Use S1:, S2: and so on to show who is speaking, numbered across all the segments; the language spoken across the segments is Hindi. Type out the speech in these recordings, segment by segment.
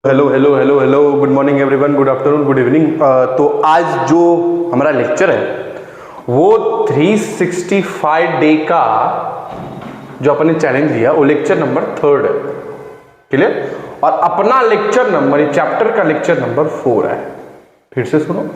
S1: Hello hello hello hello, good morning everyone, good afternoon, good evening. तो आज जो हमारा लेक्चर है वो 365 डे का जो अपन ने चैलेंज लिया वो लेक्चर नंबर 3 है। क्लियर? और अपना लेक्चर नंबर, चैप्टर का लेक्चर नंबर 4 है। फिर से सुनो,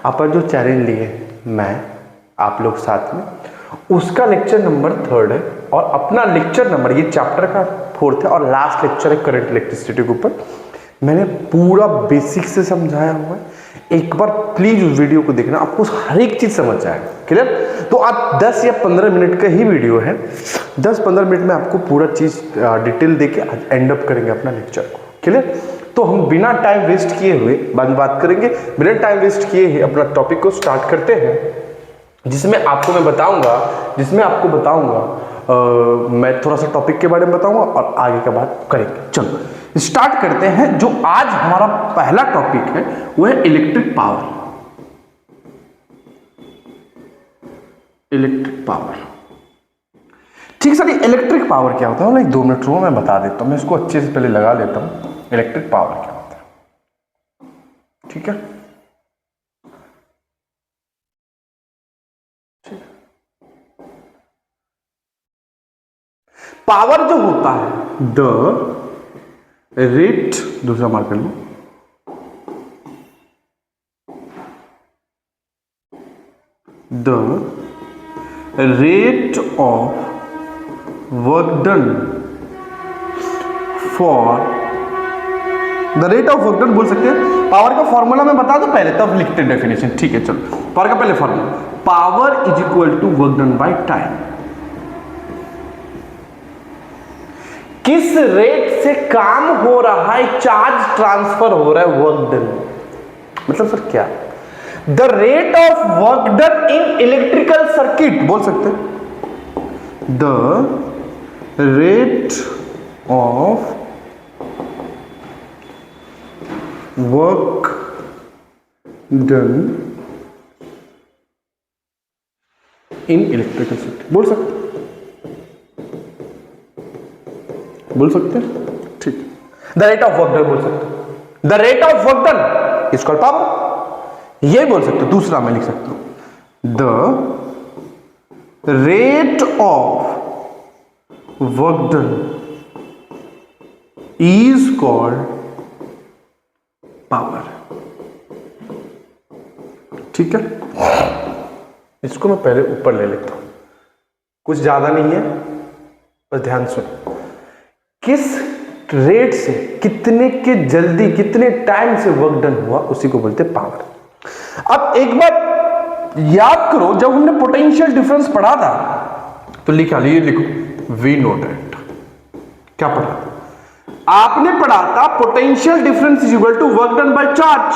S1: अपन जो चैलेंज लिए मैं आप लोग साथ में, उसका लेक्चर नंबर 3 है और अपना लेक्चर नंबर ये चैप्टर का 4 है और लास्ट लेक्चर है करंट इलेक्ट्रिसिटी के ऊपर। मैंने पूरा बेसिक से समझाया हुआ है। एक बार प्लीज उस वीडियो को देखना, आपको हर एक चीज समझ जाएगा। क्लियर? तो आप 10 या 15 मिनट का ही वीडियो है, 10-15 मिनट में आपको पूरा चीज डिटेल देके एंड अप करेंगे अपना लेक्चर को। क्लियर? तो हम बिना टाइम वेस्ट किए हुए बात करेंगे, बिना टाइम वेस्ट किए ही अपना टॉपिक को स्टार्ट करते हैं, जिसमें आपको बताऊंगा मैं थोड़ा सा टॉपिक के बारे में बताऊंगा और आगे का बात करेंगे। चलो स्टार्ट करते हैं। जो आज हमारा पहला टॉपिक है वो है इलेक्ट्रिक पावर। इलेक्ट्रिक पावर, ठीक सर, इलेक्ट्रिक पावर क्या होता है? 2 मिनट रो मैं बता देता हूं, मैं इसको अच्छे से पहले लगा लेता हूं। इलेक्ट्रिक पावर क्या होता है, ठीक है? पावर जो होता है द रेट, दूसरा marker low, the rate of work done for, the rate of work done बोल सकते हैं। पावर का फॉर्मूला मैं बता दूं पहले, तब लिखते हैं डेफिनेशन। ठीक है, चलो पावर का पहले formula, power is equal to work done by time. किस रेट से काम हो रहा है, चार्ज ट्रांसफर हो रहा है, वर्क डन। मतलब सर क्या? The rate of work done in electrical circuit बोल सकते हैं। The rate of work done in electrical circuit बोल सकते हैं, ठीक। The rate of work done बोल सकते हैं। The rate of work done is called power, ये बोल सकते हो। दूसरा मैं लिख सकता हूं, the rate of work done is called power, ठीक है? इसको मैं पहले ऊपर ले लेता हूं, कुछ ज्यादा नहीं है, बस ध्यान सुनो। किस रेट से, कितने के जल्दी, कितने टाइम से वर्क डन हुआ, उसी को बोलते हैं पावर। अब एक बार याद करो, जब हमने पोटेंशियल डिफरेंस पढ़ा था तो लिखा, ये लिखो, वी नोट इट। क्या पढ़ा? आपने पढ़ा था potential difference is equal to work done by charge.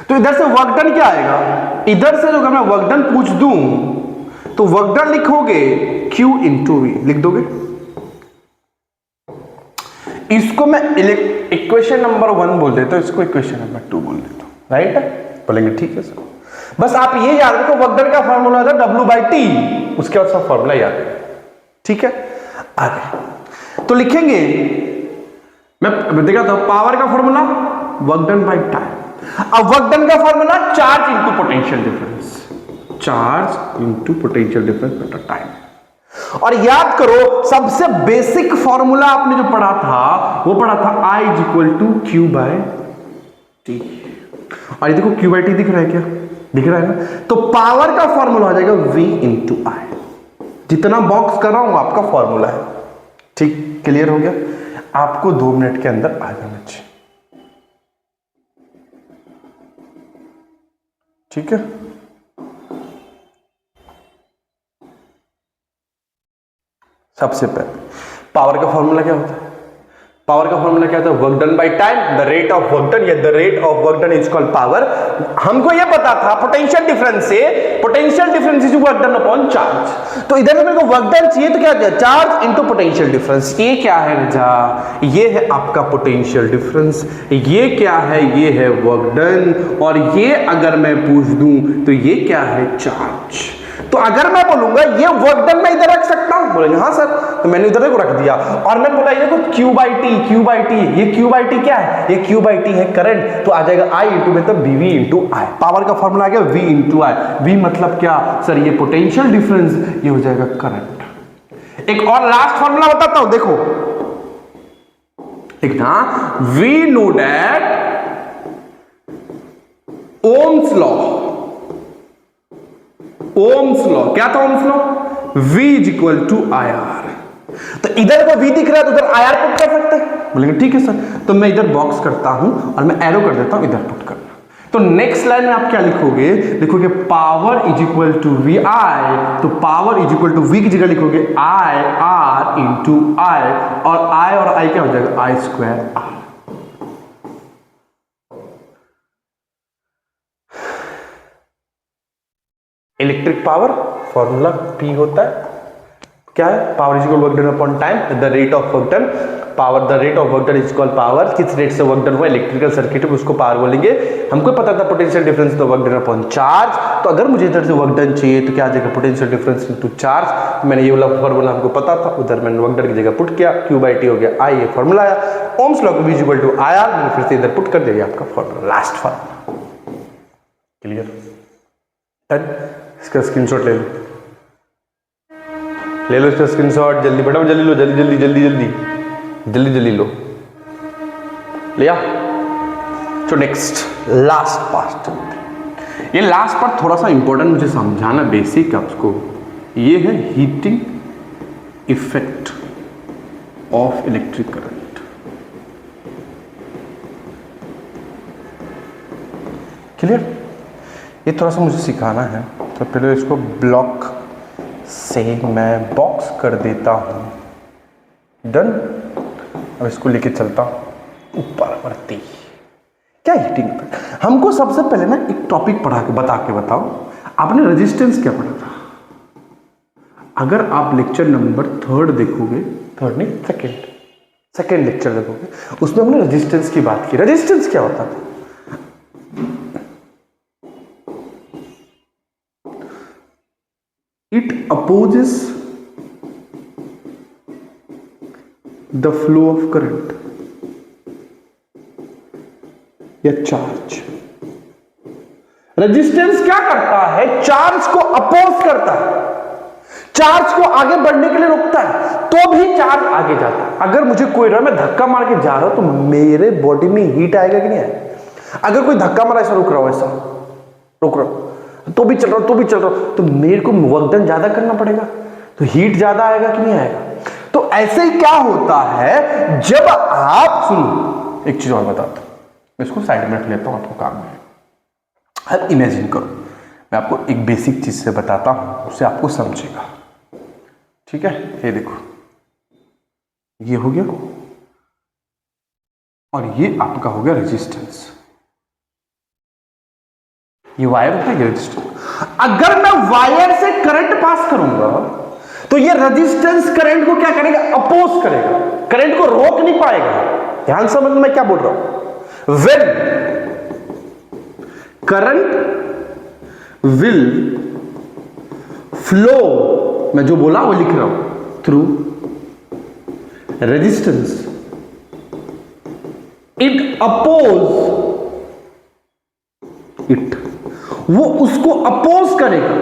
S1: तो इधर से वर्क डन क्या आएगा? इधर से जो मैं वर्क डन पूछ दूं तो वर्क डन लिखोगे Q इंटू वी, लिख दोगे। इसको मैं इक्वेशन नंबर 1 बोल देता हूं, इसको इक्वेशन नंबर 2 बोल देता हूं, राइट है? बोलेंगे ठीक है सर। बस आप ये याद रखो, वर्क डन का फॉर्मूला था W/T, उसके बाद सब फॉर्मूला याद है, ठीक है? आगे तो लिखेंगे, मैं देखा था पावर का formula work done by time. अब वर्क डन का formula charge into potential difference, charge into potential difference बटा टाइम। और याद करो, सबसे बेसिक फॉर्मूला आपने जो पढ़ा था वो पढ़ा था I is equal to Q/T। और ये देखो Q/T दिख रहा है क्या? दिख रहा है ना? तो पावर का फॉर्मूला हो जाएगा V इंटू I। जितना बॉक्स कर रहा हूं आपका फॉर्मूला है, ठीक? क्लियर हो गया? आपको 2 मिनट के अंदर आ जाना चाहिए, ठीक है? सबसे पहले पावर का फॉर्मूला क्या होता है? पावर का फॉर्मूला क्या होता है? Work done by time, the rate of work done, या the rate of work done is called power. हमको ये पता था पोटेंशियल डिफरेंस से, potential difference is work done upon charge. तो इधर मेरे को वर्क डन चाहिए, तो क्या है? Charge into potential difference. ये क्या है रजा? ये है आपका पोटेंशियल डिफरेंस। ये क्या है? ये है वर्क डन। और ये अगर मैं पूछ दूं तो ये क्या है? चार्ज। तो अगर मैं बोलूंगा ये वर्क डन मैं इधर रख सकता हूं, बोलेंगे हाँ सर, तो मैंने इधर को रख दिया। और मैं बोला ये देखो Q by T, Q by T, ये Q बाई टी क्या है, ये Q बाई टी है करंट, तो आ जाएगा I इंटू मतलब BV इंटू आई। पावर का फॉर्मूला आ गया V इंटू आई। V मतलब क्या सर, ये पोटेंशियल डिफरेंस, ये हो जाएगा करंट। एक और लास्ट फॉर्मूला बताता हूं, देखो एक ना, we know that Ohm's law, Ohm's law क्या था, Ohm's law, V is equal to IR। तो इधर को V दिख रहा है तो उधर IR पुट कर सकते हैं, बोलेंगे ठीक है सर, तो मैं इधर बॉक्स करता हूं और मैं एरो कर देता हूं इधर पुट करना। तो नेक्स्ट लाइन में आप क्या लिखोगे, लिखोगे power is equal to V I, तो power is equal to V की जगह लिखोगे आई आर इंटू आई, और आई क्या हो जाएगा, I square R. Electric power formula P होता है क्या है, power is equal work done upon time, the rate of work done, power the rate of work done is equal power, किस रेट से वर्क डन हुआ इलेक्ट्रिकल सर्किट में उसको पावर बोलेंगे। हमको पता था पोटेंशियल डिफरेंस तो वर्क डन अपॉन चार्ज, तो अगर मुझे इधर से वर्क डन चाहिए तो क्या आ जाएगा, पोटेंशियल डिफरेंस इनटू चार्ज। मैंने ये वाला फॉर्मूला हमको पता था, उधर मैंने वर्क डन की जगह पुट किया, Q बाई टी हो गया I, ये फॉर्मूला आया। Ohm's law V is equal to IR, मैंने फिर से इधर पुट कर दिया आपका formula, last formula. Clear, done. इसका स्क्रीनशॉट ले लो, ले लो इसका स्क्रीनशॉट, जल्दी फटाफट जल्दी लो, जल्दी जल्दी जल्दी जल्दी जल्दी जल्दी लो, लिया। तो नेक्स्ट लास्ट पार्ट, ये लास्ट पार्ट थोड़ा सा इंपॉर्टेंट मुझे समझाना, बेसिक आपको, ये है heating effect of electric current. Clear, ये थोड़ा सा मुझे सिखाना है, तो पहले इसको ब्लॉक से मैं बॉक्स कर देता हूं, डन। अब इसको लेके चलता हूं ऊपर बढ़ती, क्या हीटिंग इफेक्ट। हमको सबसे पहले ना एक टॉपिक पढ़ा के बताओ, आपने रेजिस्टेंस क्या पढ़ा था? अगर आप लेक्चर नंबर 3 देखोगे, 3 नहीं सेकेंड लेक्चर देखोगे, उसमें हमने रेजिस्टेंस की बात की। रेजिस्टेंस क्या होता था? It opposes the flow of current या चार्ज। रेजिस्टेंस क्या करता है? चार्ज को अपोज करता है, चार्ज को आगे बढ़ने के लिए रोकता है, तो भी चार्ज आगे जाता है। अगर मुझे कोई मैं धक्का मार के जा रहा हूं तो मेरे बॉडी में हीट आएगा कि नहीं आएगा? अगर कोई धक्का मारा, ऐसा रुक रहा हूं, ऐसा रुक रहा हूं, तो भी चल रहा हूं, तो मेरे को वर्क डन ज्यादा करना पड़ेगा, तो हीट ज्यादा आएगा कि नहीं आएगा? तो ऐसे ही क्या होता है जब आप, सुनो एक चीज और बताता हूं, मैं इसको साइड में रख लेता हूं, आपको काम में। अब इमेजिन करो, मैं आपको एक बेसिक चीज से बताता हूं, उससे आपको समझेगा, ठीक है? ये देखो, ये हो गया और ये आपका हो गया रेजिस्टेंस, ये वायर होता है, ये रेजिस्टेंस। अगर मैं वायर से करंट पास करूंगा तो ये रेजिस्टेंस करंट को क्या करेगा? अपोज करेगा, करंट को रोक नहीं पाएगा। ध्यान से समझ, मैं क्या बोल रहा हूं, व्हेन करंट विल फ्लो, मैं जो बोला वो लिख रहा हूं, through resistance, it oppose it, वो उसको अपोज करेगा,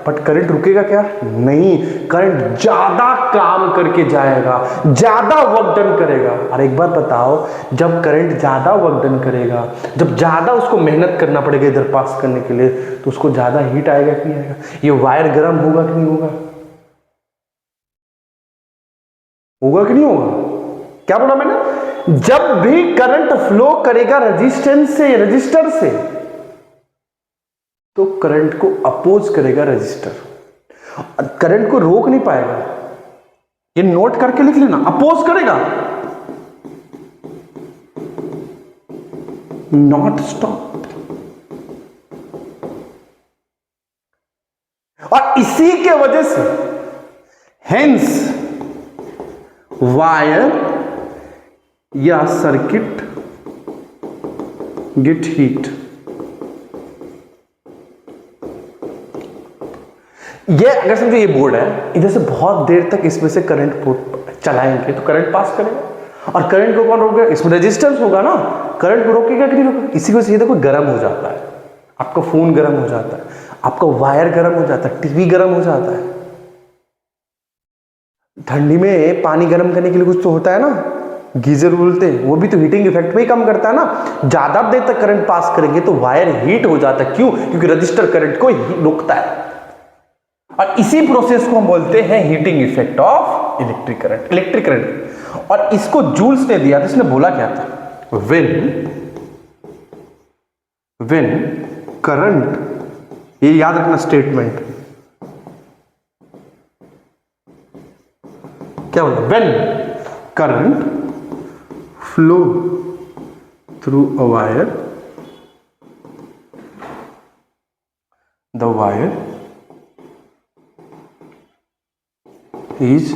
S1: बट करंट रुकेगा क्या? नहीं, करंट ज्यादा काम करके जाएगा, ज्यादा वर्क डन करेगा। और एक बार बताओ, जब करंट ज्यादा वर्क डन करेगा, जब ज्यादा उसको मेहनत करना पड़ेगा इधर पास करने के लिए, तो उसको ज्यादा हीट आएगा कि नहीं आएगा? ये वायर गर्म होगा कि नहीं होगा? होगा कि नहीं होगा? क्या बोला मैंने? जब भी करंट फ्लो करेगा रेजिस्टेंस से, रजिस्टर से, तो करंट को अपोज करेगा रजिस्टर, करंट को रोक नहीं पाएगा। ये नोट करके लिख लेना, अपोज करेगा, नॉट स्टॉप। और इसी के वजह से हेंस वायर या सर्किट गेट हीट। ये अगर समझो ये बोर्ड है, इधर से बहुत देर तक इसमें से करंट चलाएंगे तो करंट पास करेगा, और करंट को कौन रोकेगा? इसमें रेजिस्टेंस होगा ना, करंट को रोकेगा कि नहीं रोकेगा? इसी वजह से ये देखो गर्म हो जाता है, आपका फोन गर्म हो जाता है, आपका वायर गर्म हो जाता है, टीवी गर्म हो जाता है। ठंडी में पानी गर्म करने के लिए कुछ तो होता है ना, गीजर बोलते हैं, वो भी तो हीटिंग इफेक्ट में ही कम करता है ना। ज्यादा देर तक करंट पास करेंगे तो वायर हीट हो जाता है। क्यों? क्योंकि रजिस्टर करंट को रोकता है, और इसी प्रोसेस को हम बोलते हैं heating effect of electric current. और इसको जूल्स ने दिया था, इसने बोला क्या था? व्हेन करंट, ये याद रखना स्टेटमेंट, क्या बोला? When current flow through a wire, the wire is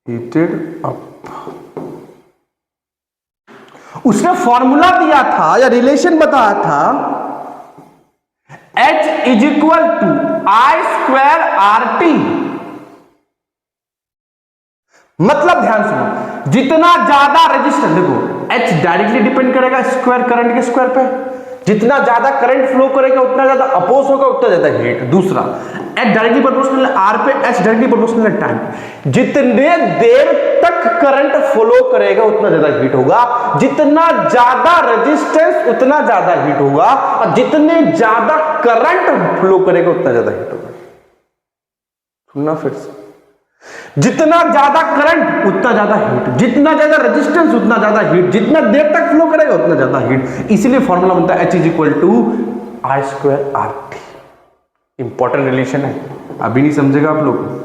S1: heated up. उसने फॉर्मूला दिया था या रिलेशन बताया था, H is equal to I square R T. मतलब ध्यान सुनो, जितना ज्यादा रेजिस्टेंस, देखो H डायरेक्टली डिपेंड करेगा स्क्वायर करंट के स्क्वायर पे, जितना ज्यादा करंट फ्लो करेगा उतना ज्यादा अपोज होगा, उतना ज्यादा हीट। दूसरा, H डायरेक्टली प्रोपोर्शनल है R पे, H डायरेक्टली प्रोपोर्शनल है टाइम। जितने देर तक करंट फ्लो करेगा उतना ज्यादा हीट होगा, जितना ज्यादा रेजिस्टेंस उतना ज्यादा हीट होगा, और जितने ज्यादा करंट फ्लो करेगा उतना ज्यादा हीट होगा। सुनना फिर से, जितना ज्यादा करंट उतना ज्यादा हीट, जितना ज्यादा रेजिस्टेंस उतना ज्यादा हीट, जितना देर तक फ्लो करेगा उतना ज्यादा हीट। इसीलिए फॉर्मूला बनता है H is equal to I square R T. Important relation है, अभी नहीं समझेगा आप लोग।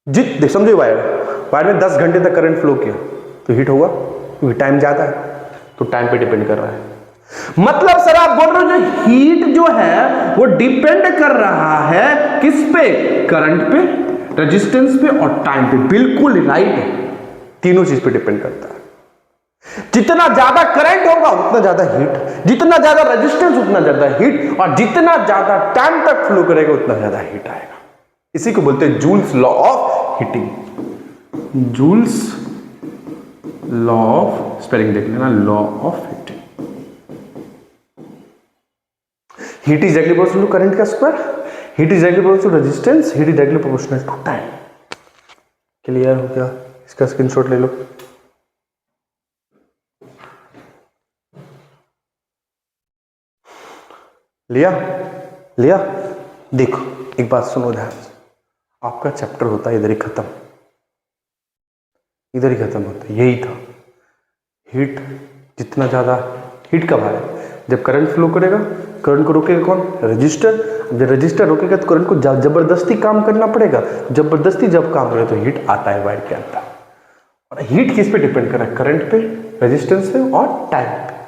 S1: देख समझो, वायर में 10 घंटे तक करंट फ्लो किया तो हीट होगा, क्योंकि टाइम ज्यादा है, तो टाइम पे डिपेंड कर रहा है। मतलब सर आप बोल रहे हो जो हीट जो है वो डिपेंड कर रहा है किस पे? करंट पे, रेजिस्टेंस पे और टाइम पे। बिल्कुल राइट है, तीनों चीज पे डिपेंड करता है। जितना ज्यादा करंट होगा उतना ज्यादा हीट, जितना ज्यादा रेजिस्टेंस उतना ज्यादा हीट, और जितना ज्यादा टाइम तक फ्लो करेगा उतना ज्यादा हीट आएगा। इसी को बोलते हैं Joule's law of heating. Joule's law of, spelling देख लेना, law of heating. Heat is directly proportional to current का square, heat is directly proportional to resistance, heat is directly proportional to time. Clear हो गया? इसका स्क्रीनशॉट ले लो। लिया? देखो एक बात सुनो ध्यान से, आपका चैप्टर होता है इधर ही खत्म, इधर ही खत्म होता है। यही था, हीट जितना ज्यादा, हीट कब आए? जब करंट फ्लो करेगा, करंट को रोकेगा कौन? रजिस्टर। जब रजिस्टर रोकेगा तो करंट को जबरदस्ती काम करना पड़ेगा, जबरदस्ती जब काम करे तो हीट आता है वायर के अंदर। और हीट किस पे डिपेंड कर रहा है? करंट पे, रेजिस्टेंस पे और टाइम पे।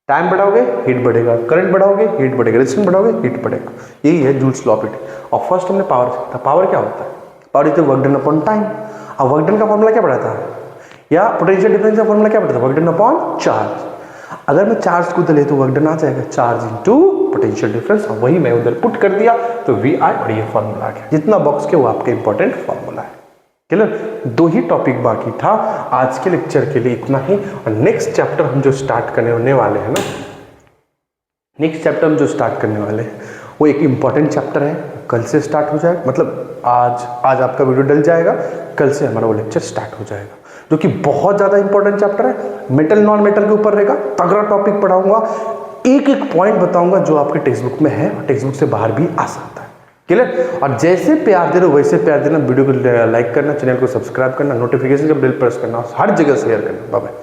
S1: टाइम बढ़ाओगे हीट बढ़ेगा, करंट बढ़ाओगे हीट बढ़ेगा, रेजिस्टेंस बढ़ाओगे हीट बढ़ेगा। यही है जूल्स लॉ ऑफ हीटिंग। और फर्स्ट हमने पावर सीखा था। पावर क्या होता है? Power is work done upon time. और वर्क डन का फॉर्मूला क्या पढ़ा था? या पोटेंशियल डिफरेंस का फॉर्मूला क्या पढ़ा था? Work done upon charge. अगर मैं चार्ज को उधर ले तो वर्क डन आ जाएगा, चार्ज इनटू पोटेंशियल डिफरेंस, और वही मैं उधर पुट कर दिया तो वी आई, और ये फॉर्मूला आ गया। जितना बॉक्स के वो आपके इंपॉर्टेंट फॉर्मूला है। क्लियर? 2 ही टॉपिक बाकी था आज के लेक्चर के लिए, इतना ही। और नेक्स्ट चैप्टर हम जो स्टार्ट करने होने वाले हैं ना, नेक्स्ट चैप्टर हम जो स्टार्ट करने वाले हैं वो एक इंपॉर्टेंट चैप्टर है, कल से स्टार्ट हो जाएगा। मतलब आज आपका वीडियो डल जाएगा, कल से हमारा वो लेक्चर स्टार्ट हो जाएगा, जो कि बहुत ज़्यादा इंपॉर्टेंट चैप्टर है। मेटल नॉन मेटल के ऊपर रहेगा, तगड़ा टॉपिक पढ़ाऊंगा, एक एक पॉइंट बताऊंगा जो आपके टेक्स्ट बुक में है और टेक्स्ट बुक से बाहर भी आ सकता है। क्लियर? और जैसे प्यार दे रहे हो वैसे प्यार देना, वीडियो को लाइक करना, चैनल को सब्सक्राइब करना, नोटिफिकेशन का बेल प्रेस करना, हर जगह शेयर करना। Bye bye.